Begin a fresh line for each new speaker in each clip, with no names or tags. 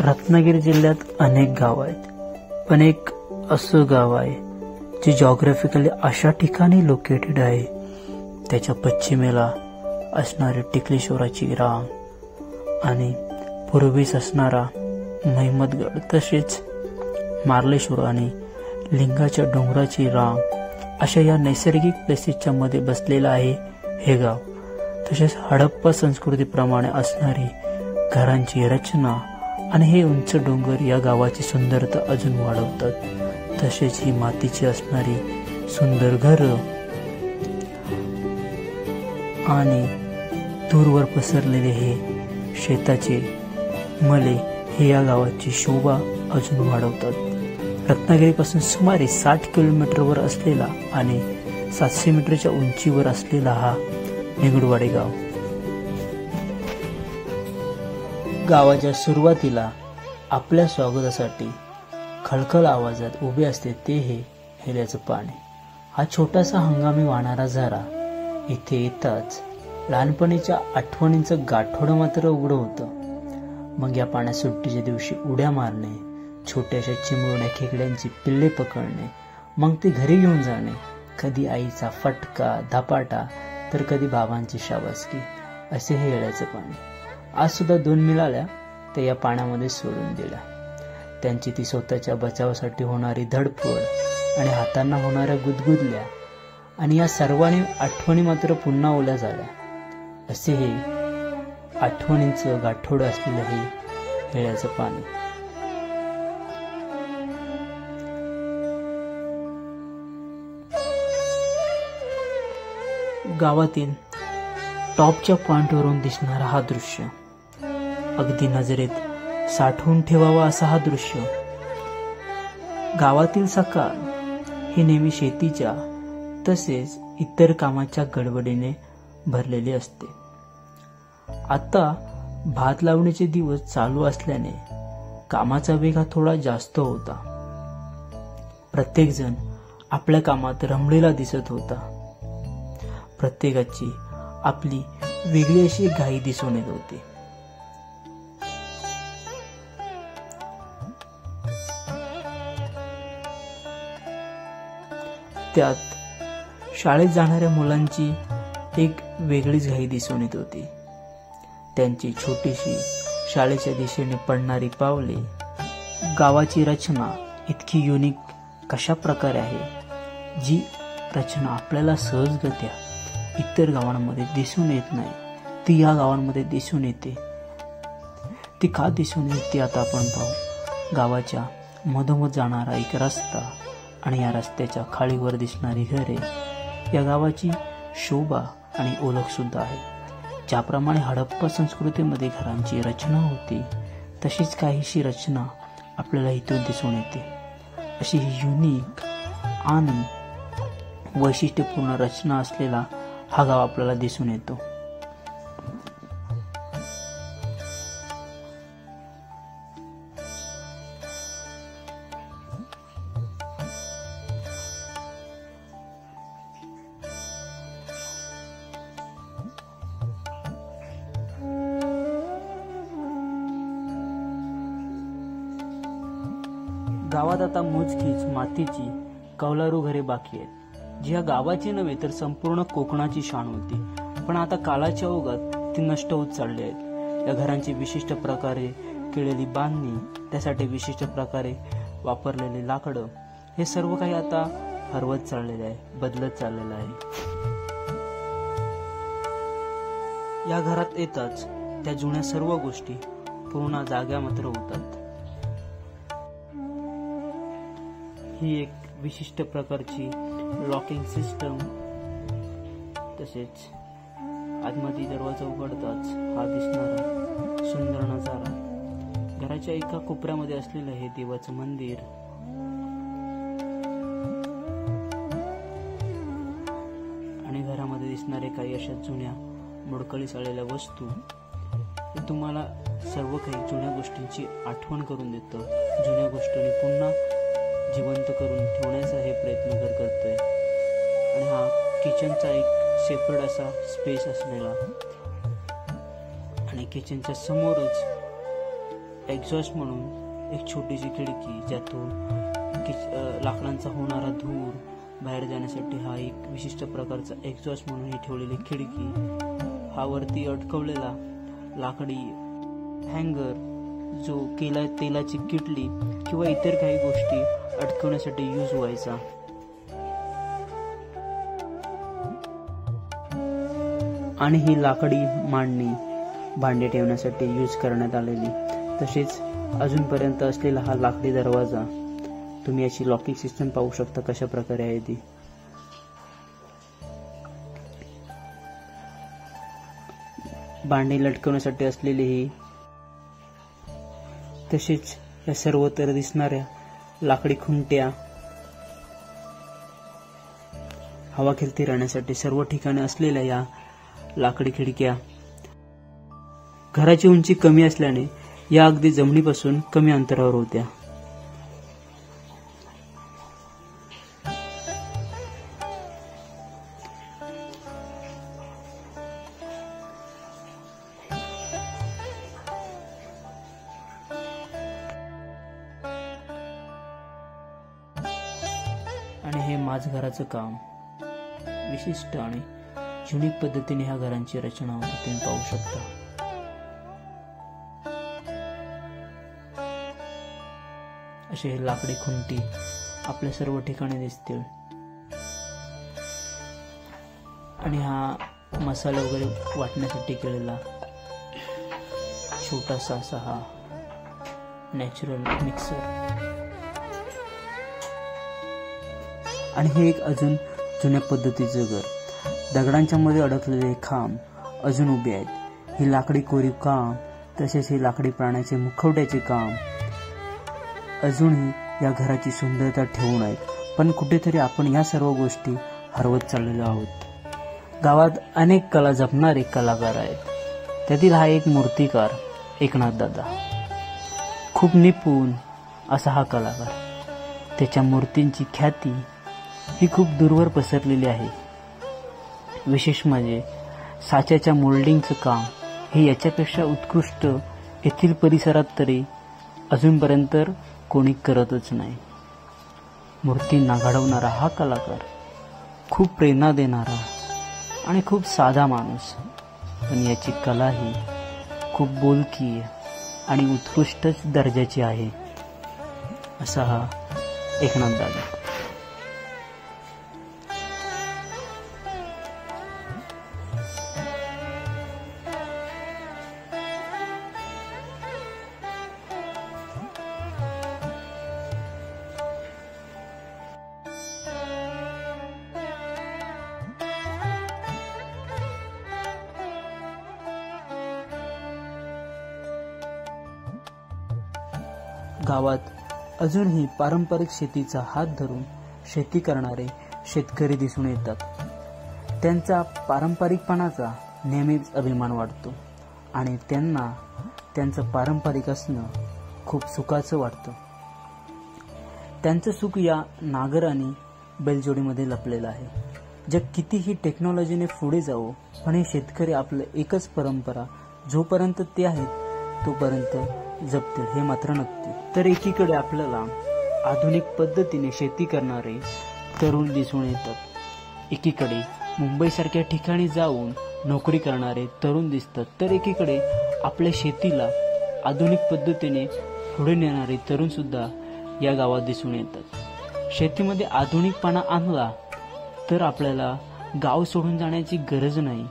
रत्नागिरी जिल्ह्यात अनेक गाव आहेत, पण एक असं गाव आहे जे जॉग्राफिकली अशा ठिकाणी लोकेटेड आहे. त्याच्या पश्चिमेला असणारी टिकलेश्वराची रांग आणि पूर्वेस असणारा महिमतगड, तसेच मार्लेश्वर आणि लिंगाच्या डोंगराची रांग, अशा या नैसर्गिक प्लेसेसच्या मध्ये बसलेलं आहे हे गाव. तसेच हडप्पा संस्कृतीप्रमाणे असणारी घरांची रचना आणि हे उंच डोंगर या गावाची सुंदरता अजून वाढवतात. तसेच ही मातीची असणारी सुंदर घरं आणि दूरवर पसरलेले हे शेताचे मले हे या गावाची शोभा अजून वाढवतात. रत्नागिरीपासून सुमारे 60 किलोमीटरवर असलेला आणि 700 मीटरच्या उंचीवर असलेला हा निगुडवाडी गाव. गावाच्या सुरुवातीला आपल्या स्वागतासाठी खळखळ आवाजात उभे असते ते हे हेल्याचं पाणी. हा छोटासा हंगामी वाहणारा झरा इथे येताच लहानपणीच्या आठवणींचं गाठोडं मात्र उघडं होतं. मग या पाण्यात सुट्टीच्या दिवशी उड्या मारणे, छोट्याशा चिमुरड्या खेकड्यांची पिल्ले पकडणे, मग ते घरी घेऊन जाणे, कधी आईचा फटका धपाटा तर कधी बाबांची शाबासकी, असे हे येळ्याचं पाणी. आज सुद्धा 2 मिळाल्या त्या या पाण्यामध्ये सोडून दिल्या. त्यांची ती स्वतःच्या बचावासाठी होणारी धडपड आणि हातांना होणाऱ्या गुदगुदल्या आणि या सर्वांनी आठवणी मात्र पुन्हा ओल्या झाल्या. असे हे आठवणींचं गाठोडं असलेलं हे हेळ्याचं पाणी. गावातील टॉपच्या पॉइंटवरून दिसणारा हा दृश्य अगदी नजरेत साठवून ठेवावा असा हा दृश्य. गावातील सकाळ ही नेहमी शेतीच्या तसेच इतर कामाच्या गडबडीने भरलेली असते. आता भात लावणीचे दिवस चालू असल्याने कामाचा वेग हा थोडा जास्त होता. प्रत्येक जण आपल्या कामात रमलेला दिसत होता. प्रत्येकाची आपली वेगळी अशी घाई दिसून येत होती. त्यात शाळेत जाणाऱ्या मुलांची एक वेगळीच घाई दिसून येत होती. त्यांची छोटीशी शाळेच्या दिशेने पडणारी पावले, गावाची रचना इतकी युनिक कशा प्रकारे आहे, जी रचना आपल्याला सहजगत्या इतर गावांमध्ये दिसून येत नाही, ती या गावांमध्ये दिसून येते. ती का दिसून येते आता आपण पाहू. गावाच्या मधोमध जाणारा एक रस्ता आणि या रस्त्याच्या खाडीवर दिसणारी घरे या गावाची शोभा आणि ओळख सुद्धा आहे. ज्याप्रमाणे हडप्पा संस्कृतीमध्ये घरांची रचना होती, तशीच काहीशी रचना आपल्याला इथून दिसून येते. अशी ही युनिक आणि वैशिष्ट्यपूर्ण रचना असलेला हा गाव आपल्याला दिसून येतो. गावात आता मोजकीच मातीची कौलारू घरे बाकी आहेत, जी या गावाची नव्हे तर संपूर्ण कोकणाची शान होती. पण आता काळाच्या ओघात ती नष्ट होत चालली आहेत. या घरांची विशिष्ट प्रकारे केलेली बांधणी, त्यासाठी विशिष्ट प्रकारे वापरलेले लाकडं, हे सर्व काही आता हरवत चाललेले आहे, बदलत चाललेलं आहे. या घरात येताच त्या जुन्या सर्व गोष्टी पूर्ण जाग्या मात्र होतात. ही एक विशिष्ट प्रकारची लॉकिंग सिस्टम, तसेच आतमध्ये दरवाजा उघडताच हा दिसणारा सुंदर नजारा. घराच्या एका कोपऱ्यामध्ये असलेलं हे देवाचं मंदिर, आणि घरामध्ये दिसणारे काही अशा जुन्या मोडकळीस आलेल्या वस्तू, हे तुम्हाला सर्व काही जुन्या गोष्टींची आठवण करून देतं. जुन्या गोष्टींनी पुन्हा जिवंत करून ठेवण्याचा हे प्रयत्न करतोय. आणि हा किचनचा एक सेपरेट असा स्पेस असलेला आणि किचनच्या समोरच एक्झॉस्ट म्हणून एक छोटीशी खिडकी, ज्यातून लाकडांचा होणारा धूर बाहेर जाण्यासाठी हा एक विशिष्ट प्रकारचा एक्झॉस्ट म्हणून ही ठेवलेली खिडकी, हा वरती अडकवलेला लाकडी हँगर जो तेलाची किटली किंवा इतर काही गोष्टी अडकवण्यासाठी यूज व्हायचा. आणि ही लाकडी मांडणी भांडे ठेवण्यासाठी यूज करण्यात आलेली. तसेच अजूनपर्यंत असलेला हा लाकडी दरवाजा, तुम्ही याची लॉकिंग सिस्टम पाहू शकता कशा प्रकारे आहे ती. भांडे लटकवण्यासाठी असलेली ही, तसेच या सर्वत्र दिसणाऱ्या लाकडी खुंट्या, हवा खेळती राहण्यासाठी सर्व ठिकाणी असलेल्या या लाकडी खिडक्या. घराची उंची कमी असल्याने या अगदी जमिनीपासून कमी अंतरावर होत्या. आणि हे माझघराचं काम विशिष्ट आणि युनिक पद्धतीने ह्या घरांची रचना होती, तुम्ही पाहू शकता. असे हे लाकडी खुंटी आपल्या सर्व ठिकाणी दिसतील. आणि हा मसाला वगैरे वाटण्यासाठी केलेला छोटासा असा हा नॅचरल मिक्सर. आणि हे एक अजून जुन्या पद्धतीचं घर. दगडांच्या मध्ये अडकलेले खांब अजून उभे आहेत. ही लाकडी कोरीव काम, तसेच ही लाकडी प्राण्याचे मुखवट्याचे काम अजूनही या घराची सुंदरता ठेवून आहेत. पण कुठेतरी आपण या सर्व गोष्टी हरवत चाललेलो आहोत. गावात अनेक कला जपणारे कलाकार आहेत. त्यातील हा एक मूर्तिकार एकनाथ दादा, खूप निपुण असा हा कलाकार. त्याच्या मूर्तींची ख्याती ही खूप दूरवर पसरलेली आहे. विशेष म्हणजे साच्याच्या मोल्डिंगचं काम हे याच्यापेक्षा उत्कृष्ट येथील परिसरात तरी अजूनपर्यंत कोणी करतच नाही. मूर्तींना घडवणारा हा कलाकार खूप प्रेरणा देणारा आणि खूप साधा माणूस, पण याची कला ही खूप बोलकी आणि उत्कृष्टच दर्जाची आहे. असा हा एकनाथ दादा. गावात अजूनही पारंपरिक शेतीचा हात धरून शेती करणारे शेतकरी दिसून येतात. त्यांचा पारंपरिकपणाचा नेहमीच अभिमान वाटतो आणि त्यांना त्यांचं पारंपरिक असणं खूप सुखाचं वाटतं. त्यांचं सुख या नांगर आणि बैलजोडीमध्ये लपलेलं आहे. जग कितीही टेक्नॉलॉजीने पुढे जावो, पण हे शेतकरी आपलं एकच परंपरा जोपर्यंत ते आहेत तोपर्यंत जपतील हे मात्र नक्की. तर एकीकडे आपल्याला आधुनिक पद्धतीने शेती करणारे तरुण दिसून येतात. एकीकडे मुंबईसारख्या ठिकाणी जाऊन नोकरी करणारे तरुण दिसतात. तर एकीकडे आपल्या शेतीला आधुनिक पद्धतीने पुढे नेणारे तरुण सुद्धा या गावात दिसून येतात. शेतीमध्ये आधुनिकपणा आणला तर आपल्याला गाव सोडून जाण्याची गरज नाही,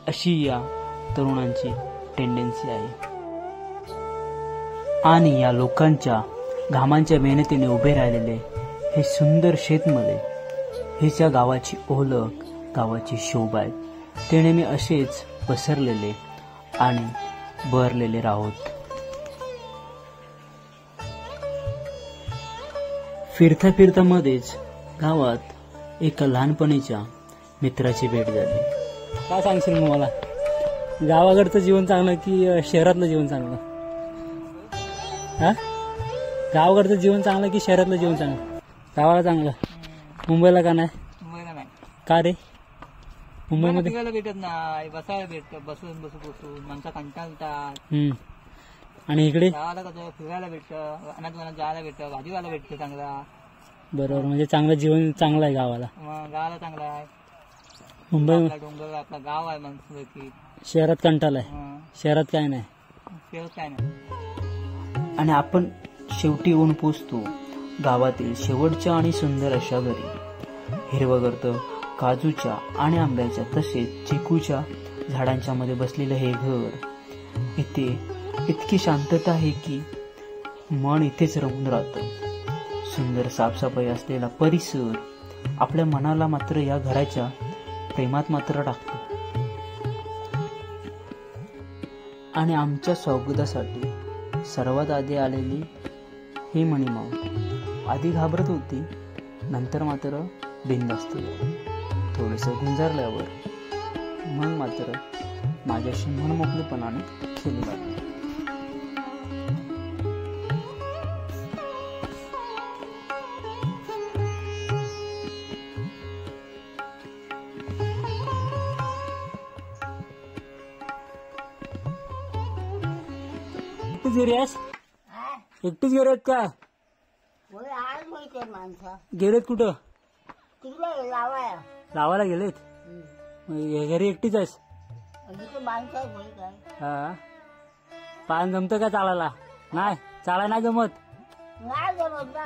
अशी या तरुणांची टेंडन्सी आहे. आणि या लोकांच्या घामांच्या मेहनतीने उभे राहिलेले हे सुंदर शेतमळे हेच या गावाची ओळख, गावाची शोभा आहे. ते नेहमी असेच पसरलेले आणि बहरलेले राहोत. फिरता फिरता मध्येच गावात एका लहानपणीच्या मित्राची भेट झाली.
काय सांगशील मग मला, गावाकडचं जीवन चांगलं की शहरातलं जीवन चांगलं? हा, गावाकडचं जीवन चांगलं की शहरातलं जीवन चांगलं? गावाला चांगलं. मुंबईला का नाही?
मुंबईला नाही.
का रे? मुंबईमध्ये
फिरायला भेटत नाही, बसायला भेटत, बसून माणसं कंटाळतात.
आणि इकडे
गावाला कसं फिरायला भेटतं, अनाथ जायला भेटतं, भाजीवाला भेटतं चांगला.
बरोबर, म्हणजे चांगलं जीवन चांगलं आहे गावाला.
मग गावाला चांगला आहे.
मुंबई
आपला डोंगर आपला गाव आहे माणसं की.
शहरात कंटाळा आहे, शहरात काय नाही.
काय नाही. आणि आपण शेवटी येऊन पोचतो गावातील शेवटच्या आणि सुंदर अशा घरी. हिरवगर्द काजूच्या आणि आंब्याच्या तसेच चिकूच्या झाडांच्या मध्ये बसलेलं हे घर. इथे इतकी शांतता आहे की मन इथेच रमून राहतं. सुंदर साफसफाई असलेला परिसर आपल्या मनाला मात्र या घराच्या प्रेमात मात्र टाकतो. आणि आमच्या स्वागतासाठी सर्वात आधी आलेली ही मणिमाऊ आधी घाबरत होती, नंतर मात्र बिनधास्त. थोडंसं गुंजारल्यावर मग मात्र माझ्याशी मनमोकळेपणाने खेळू लागले.
एकटीच गेली आहेस? एकटीच गेलेत का? गेलेत कुठं? लावायला गेलेत. घरी एकटीच आहेस? हा. पान जमतं का चालायला? नाही, चालाय नाही जमत.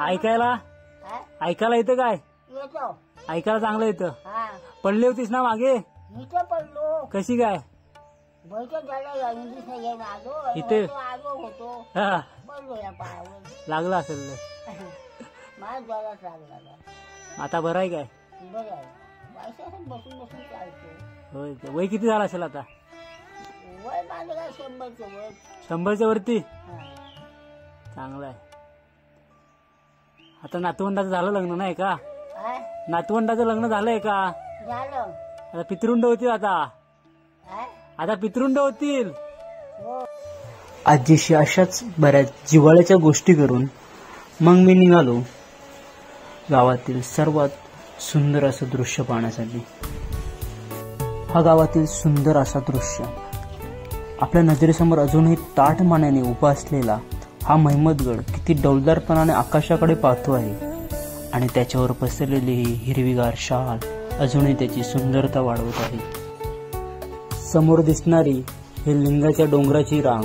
ऐकायला येतं काय? ऐकायला चांगलं येतं. पडली होतीस ना मागे? कशी काय? इथे लागला असेल. आता बरं आहे काय? होय. वय किती झालं असेल आता? 100च्या वरती. चांगलं आहे. आता नातवंडाचं झालं लग्न नाही का? नातवंडाचं लग्न झालंय का? आता पितृंड होतील. आता पितृंड होतील.
आजीशी अशाच बऱ्याच जिव्हाळ्याच्या गोष्टी करून मग मी निघालो गावातील सर्वात सुंदर असं दृश्य पाहण्यासाठी. हा गावातील सुंदर असा दृश्य आपल्या नजरेसमोर अजूनही ताठ मानेने उभा असलेला हा महिमतगड किती डौलदारपणाने आकाशाकडे पाहतो आहे. आणि त्याच्यावर पसरलेली ही हिरवीगार शाल अजूनही त्याची सुंदरता वाढवत आहे. समोर दिसणारी ही लिंगाच्या डोंगराची रांग,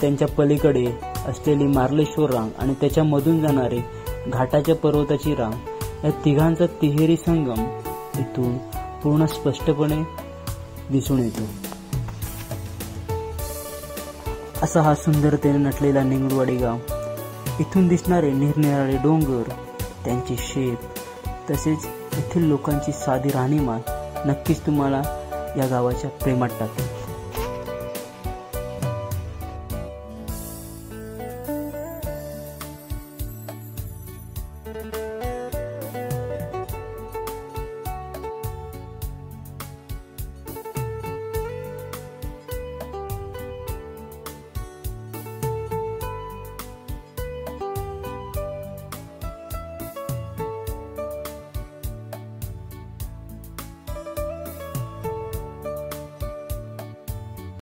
त्यांच्या पलीकडे असलेली मार्लेश्वर रांग आणि त्याच्यामधून जाणारे घाटाच्या पर्वताची रांग, या तिघांचा तिहेरी संगम इथून पूर्ण स्पष्टपणे दिसून येतो. असा हा सुंदरतेने नटलेला निंगुरवाडी गाव. इथून दिसणारे निरनिराळे डोंगर, त्यांची शेत, तसेच येथील लोकांची साधी राहणीमान नक्कीच तुम्हाला या गावाच्या प्रेमात टाकेल.